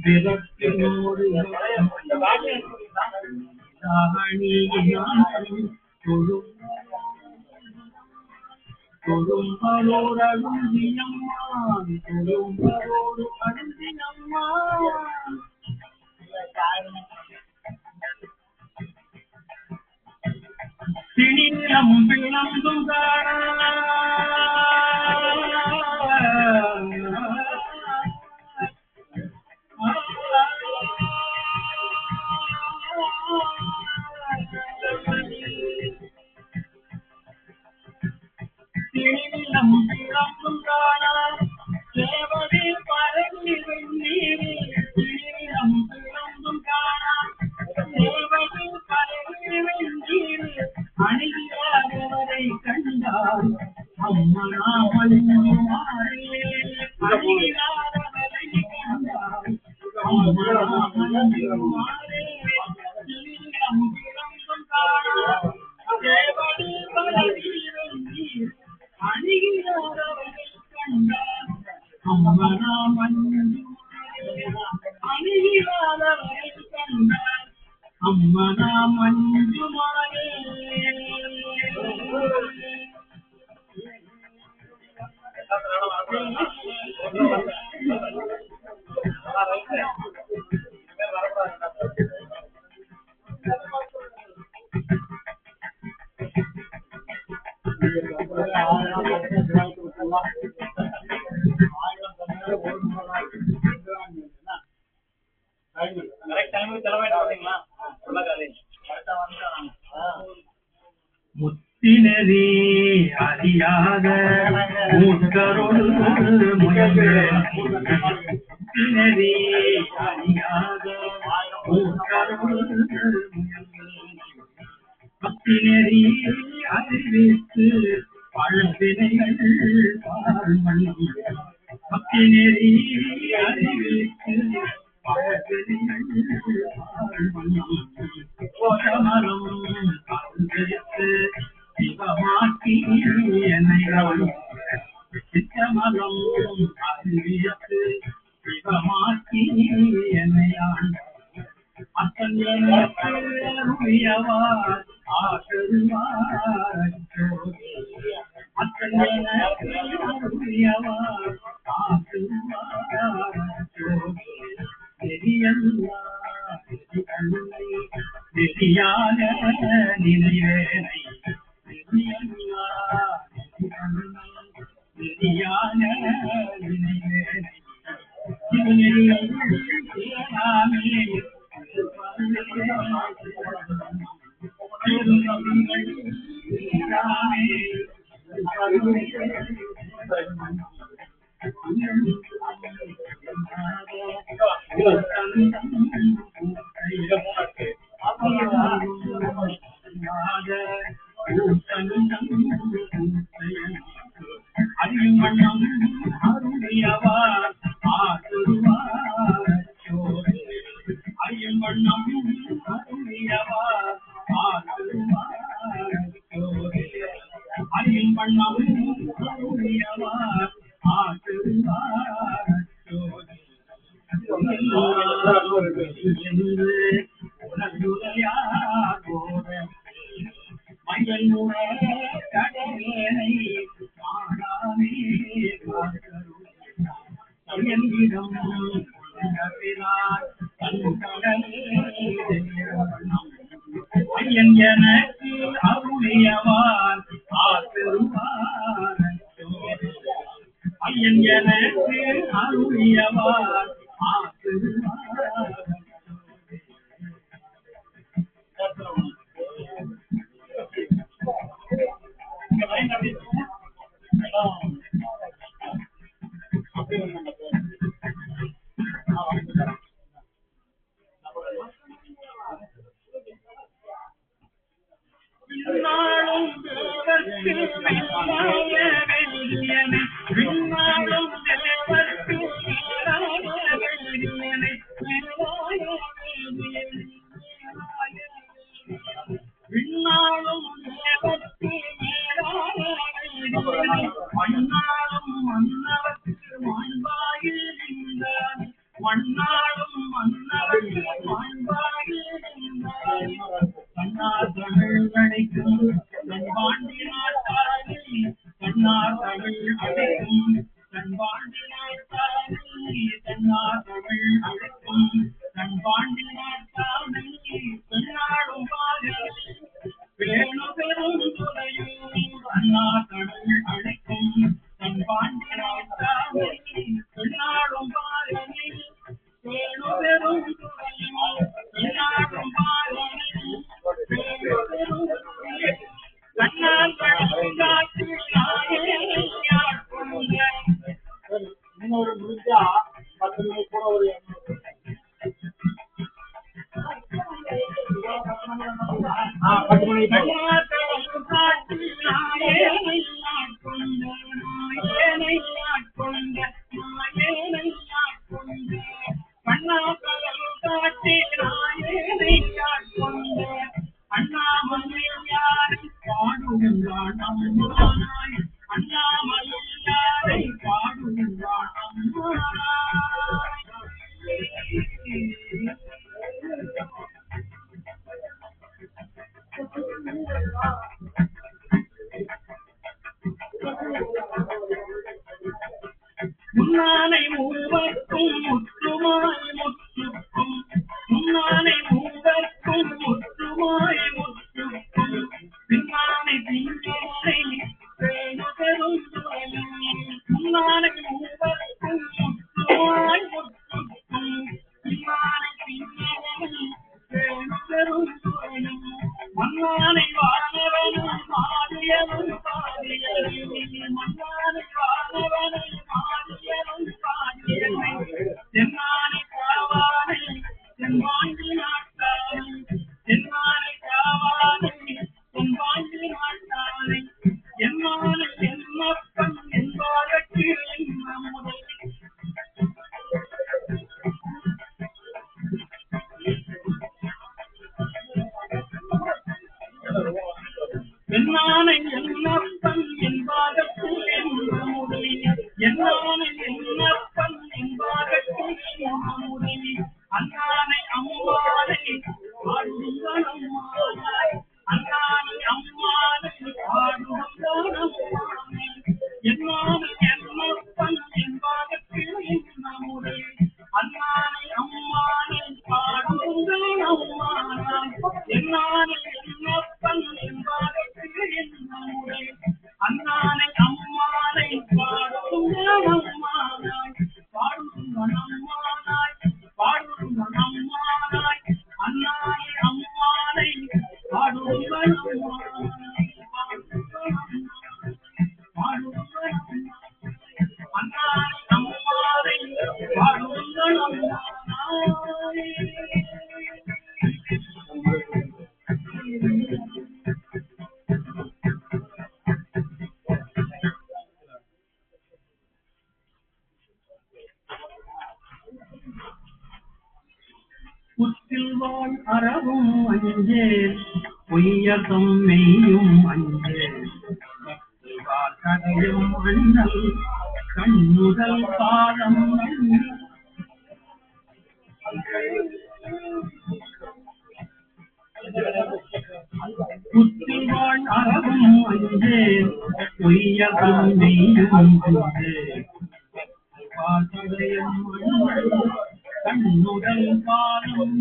பிறப்பினோடு தொழும்பரோடு அழுந்தியம்மான் தொழும்பரோடு அழுந்தியம்மான் திணிலம் பிளந்தும் திணிலம் பிளந்தும் தேவதி பரவி வெண்ணீர் திணிலம் பிளந்தும் தேவதி பரவி வெண்ணீர் அணியாதவரை கண்டால் அம்மனாமல் அணியாதவரை கண்டால் தேவதி பரவி வெண்ணீர் அணியாதவரை கண்டால் அம்மனாமல் அணியாதவரை கண்டால் அம்மனா மஞ்சுமாரே முத்தினரே அறியாத மூக்கரோடு முத்தினரே அறியாத மூக்கரோடு பத்தினரே அறிவித்து பழப்பினைகள் பாருங்கள் பத்தினரே அறிவித்து பழப்பினைகள் பாருங்கள் கோஷமரம் அருகத்து சிவமாக்கி என்னை சித்தமலம் அறிவித்து சிவமாக்கி என்னை அத்தன் எனக்கு ஆசருவார் அத்தன் எனக்கு ஆசருவார் பெரியல்லா நெறியான நினைவேனை நெறியான நினைவேனை அறிமணம் அருளியவார் ஆசருவார் அறிமணம் அருளியவார் ஆசருவார் அறிமணம் அருளியவார் ஆசருவார் மயல் முறை கடலேனை காணாமே பார்க்கரும் ஐயன் எனக்கு அருளியவார் ஆசருவார் ஐயன் எனக்கு அருளியவார் ஆசருவார் நாளும் தேவர்க்கு வெள்ளாய வெள்ளியனை விண்ணாளும் தேவர்க்கு வெள்ளாய வெள்ளியனை வெள்ளாய வெள்ளியனை விண்ணாளும் தேவர்க்கு வெள்ளாய வெள்ளியனை மண்ணாளும் மன்னவர்க்கு மாண்பாய மண்ணாளும் மன்னவர்கள் மாண்பாடி கண்ணார் தமிழ் அழைக்கும் கண்பாண்டி நாட்டாரி கண்ணார் தமிழ் அழைக்கும் கண்பாண்டி நாட்டாரி கண்ணார் தமிழ் அழைக்கும் கண்பாண்டி நாட்டாரி பெண்ணாடும் பாடல் வேணு பெரும் துறையும் கண்ணார் தமிழ் அழைக்கும் கண்பாண்டி நாட்டாரி பெண்ணாடும் பாடல் வேணு பெரும் துறையும் பெண்ணாடும் பாடல் வேணு பெரும் துறையும் கண்ணார் காட்சி இன்னொரு முடிஞ்சா 10 மணி கூட ஒரு முன்னானை மூவர்க்கும் முற்றுமாய் முற்றுக்கும் முன்னானை மூவர்க்கும் முற்றுமாய் முற்றுக்கும் பின்னானை பின்னானை வேணு பெரும் துறையும் முன்னானை மூவர்க்கும் முற்றுமாய் முற்றுக்கும் பின்னானை பின்னானை வேணு பெரும் துறையும் மன்னானை வானவனும் மாறியவன் பாடியவன் மன்னானை வானவனும் தென்னானை காவானை தென்பாண்டி நாட்டானை தென்னானை காவானை தென்பாண்டி நாட்டானை என்னானை என்னப்பன் என்பாருக்கு நம்முடைய என்னானை என்னப்பன் என்பாருக்கு நம்முடைய என்னானை என்னப்பன் என்பாருக்கு நம்முடைய அண்ணானை அம்மானை ஆடுங்கனம்மானாய் அண்ணானை அம்மானை ஆடுங்கனம்மானாய் என்னானை என்னப்பன் என்பாருக்கு நம்முடைய அண்ணானை அம்மானை ஆடுங்கனம்மானாய் என்னானை என்னப்பன் என்பாருக்கு நம்முடைய அண்ணானை அம்மானை பாடுங்கனம்மானாய் பாடுங்கனம்மானாய் பாடுங்கனம்மானாய் அண்ணானை அம்மானை பாடுங்கனம்மானாய் பாடுங்கனம்மானாய் அண்ணானை அம்மானை பாடுங்கனம்மானாய் புத்தில்வான் அறவும் அஞ்சேல் பொய்யகம் மெய்யும் அஞ்சேல் கதையும் அண்ணல் கண்ணுதல் பாதம் புத்தில்வான் அறவும் அஞ்சேல் பொய்யகம் மெய்யும் அஞ்சேல் கதையும் அண்ணல் கண்ணுதல் பாதம்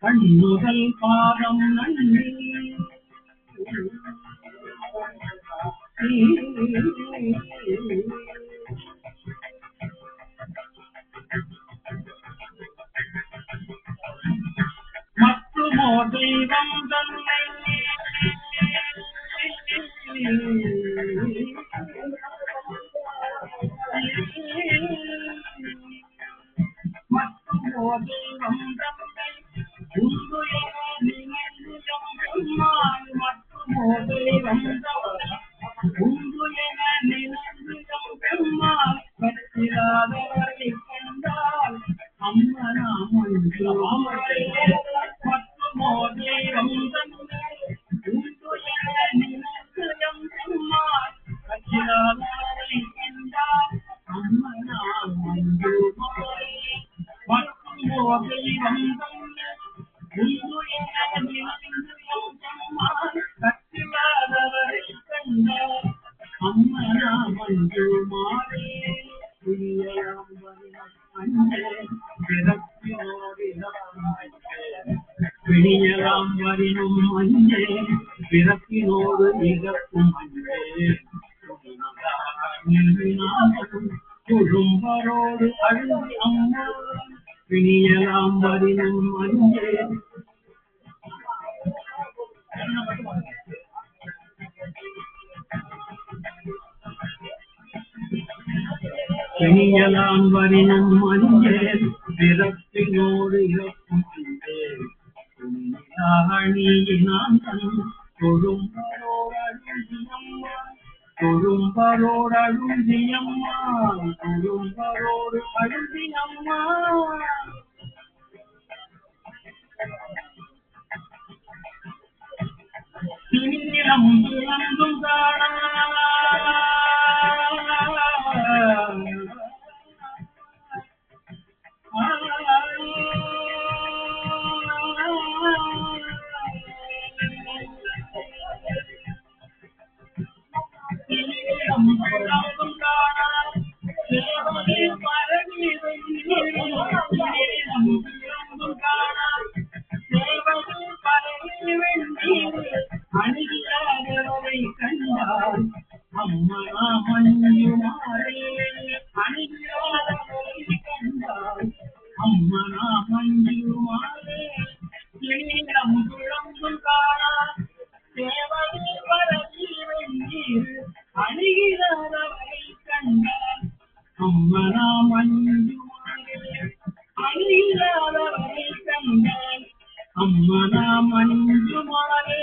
கண்ணுதல் பாதம் நன்றி மற்றுமோ தெய்வம் தன்னை மற்றுமோ தெய்வம் தன்னை உண்டு என நினைந்தும் பெருமாள் மற்றுமோ தெய்வம் தன்னை உண்டு என நினைந்தும் பெருமாள் பற்றிலாதவரை கண்டால் அம்மனாம் மற்றுமோ தெய்வம் தன்னை பிணியலாம் வரினும் அஞ்சே பிறப்பினோடு இறக்கும் அஞ்சே குழும்பரோடு அழுதி அம்மா பிணியலாம் வரினும் அஞ்சே பிணியலாம் வரினும் அஞ்சே பிறப்பினோடு இறக்கும் அஞ்சே அணியினான் தொழும்பரோடழுதியம்மா தொழும்பரோடு அழுதியம்மா தொழும்பரோடு அழுதியம்மா திருநிலம் துறந்தும் காணா அணியாதவரை கண்டால் அம்மா மஞ்சுமாரே அணியாதவரை கண்டால் அம்மா மஞ்சுமாரே இனியம் குழம்பும் காணா தேவதை பரவி வெண்ணீர் அணிகிறவரை கண்டால் அம்மா மஞ்சுமாரே அணிகிறவரை கண்டால் அம்மா மஞ்சுமாரே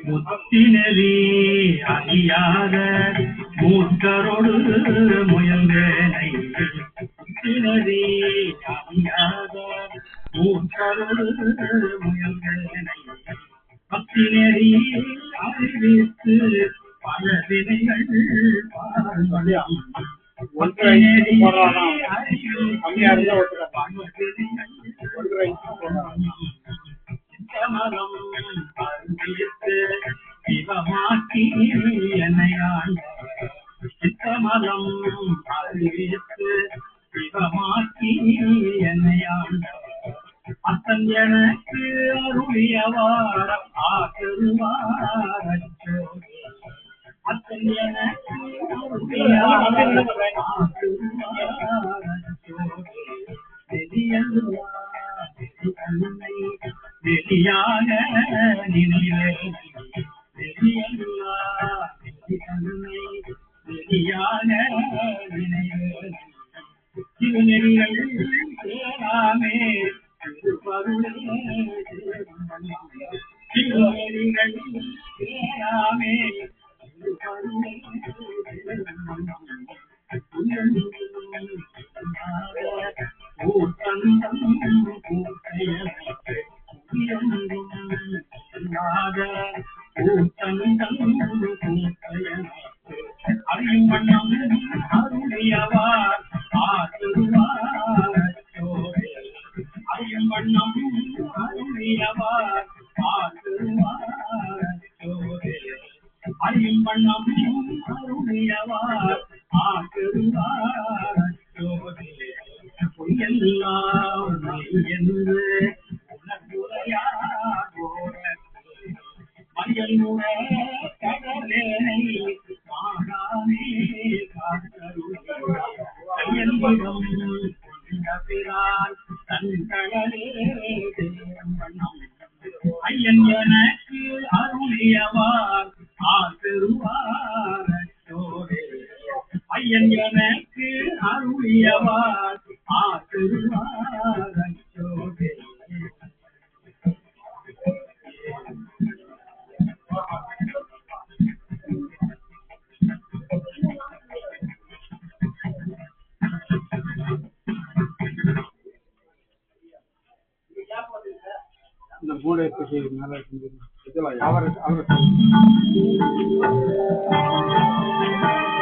முத்தினரி அறியாத மூத்தரோடு முயல்வேனை முத்தினரி அறியாத மூத்தரோடு முயல்வேனை பத்தினரி அறிவித்து பல வினைகள் மனம் அறிவித்து சிவமாக்கி என்னையாண்ட சித்தமலம் அறிவித்து சிவமாக்கி என்னையாண்ட அத்தன் எனக்கு அருளியவார் ஆசிர்வாரச்சோ அத்தன் எனக்கு அருளியவார் ஆசிர்வாரச்சோ வெளியான நினைவே வெளியான நினைவே திருநெறிகள் சேராமே திருப்பருளே திருநெறிகள் சேராமே திருப்பருளே அறியும் வண்ணம் அருளியவார் ஆசிர்வாரச்சோரே அறியும் வண்ணம் அருளியவார் ஆசிர்வாரச்சோரே அறியும் வண்ணம் அருளியவார் ஆசிர்வாரச்சோரே பொய்யெல்லாம் என்று உனக்குரையாடோர மயல்முறை கடலேனை மாகாமே காத்தருளிடம் கொண்ட பிறால் தன் கடலே தேவண்ணம் ஐயன் எனக்கு அருளியவார் ஆசிர்வாரச்சோரே ஐயன் எனக்கு அருளியவார் ஆசிர்வாரச்சோரே மூடையத்துக்கு மேலே அவர் அவர்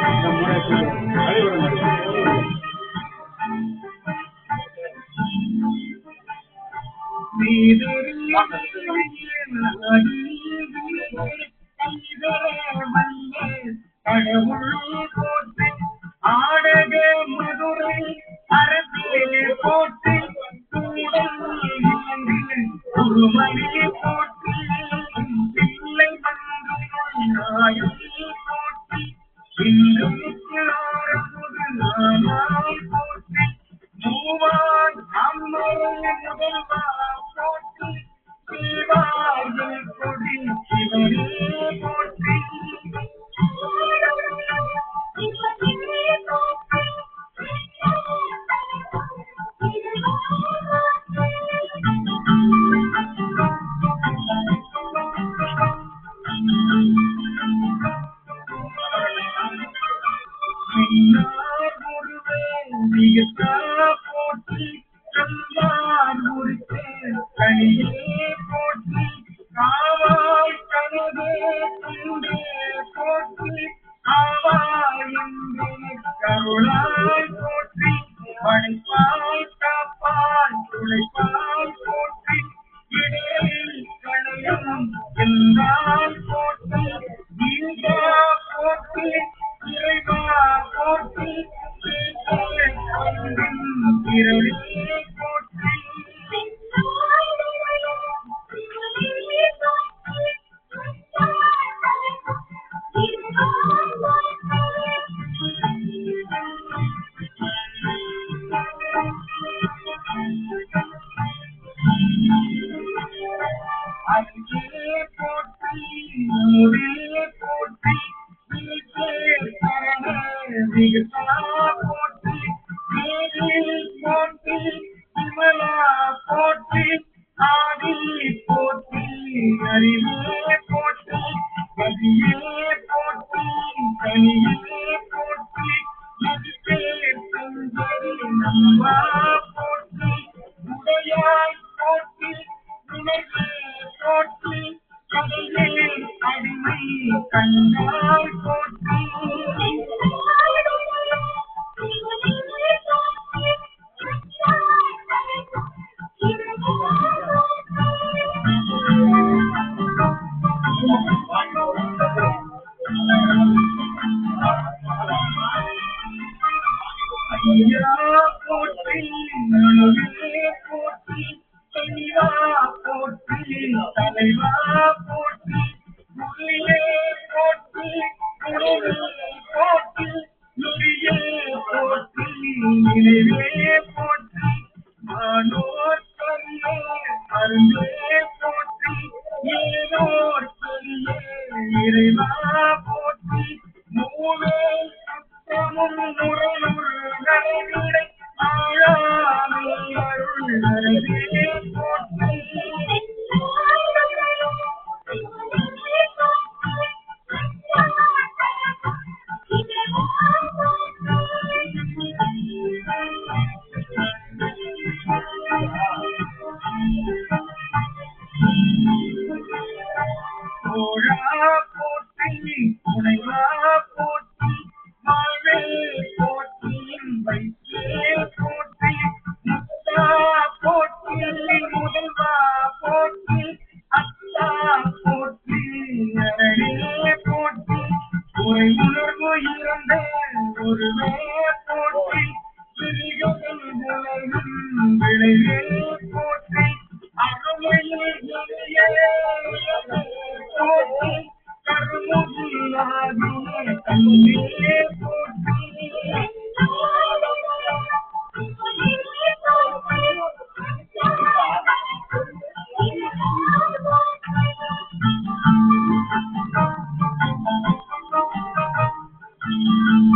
இந்த மூடையத்துக்கு அழிவுடன் ஆடக மதுரை அரசியலே போட்டு குருமணி போட்டு பிள்ளை நாயை போட்டு இன்று போட்டு மூவான் அம்மரை முதல்வா போட்டு தீவார்கள் கொடி சிவனே போட்டு போற்றி செல்வார் முறித்து கனியே போற்றி காவாய் கனவே குன்றே போற்றி ஆவாய் என்று கருளாய் போற்றி படைப்பாய் காப்பாய் துளைப்பாய் போற்றி இடையில் களையம் என்றால் போற்றி ஈகா போற்றி இறைவா போற்றி இரளே போற்றி அங்கே போற்றி முடியே போற்றி விகசா போற்றி போற்றி விமலா போற்றி ஆதி போற்றி அறிவே போற்றி கதியே போற்றி கனியே போற்றி நம்பா போற்றி உடையாய் போற்றி உணர்வே போற்றி கதையே அடிமை கண்டாய் போற்றி ஐயா போற்றி நடுவே போற்றி தெளிவா போற்றி தலைவா போற்றி முள்ளியே போற்றி குருவே போற்றி நுரியே போற்றி நினைவே போற்றி மானோர் கரியே அருளே போற்றி ஏனோர் பெரிய இறைவா போற்றி மூவே சுத்தமும் முறையுள் நடைவிடை ஆழாமை அருள் அருளே போற்றி தோழா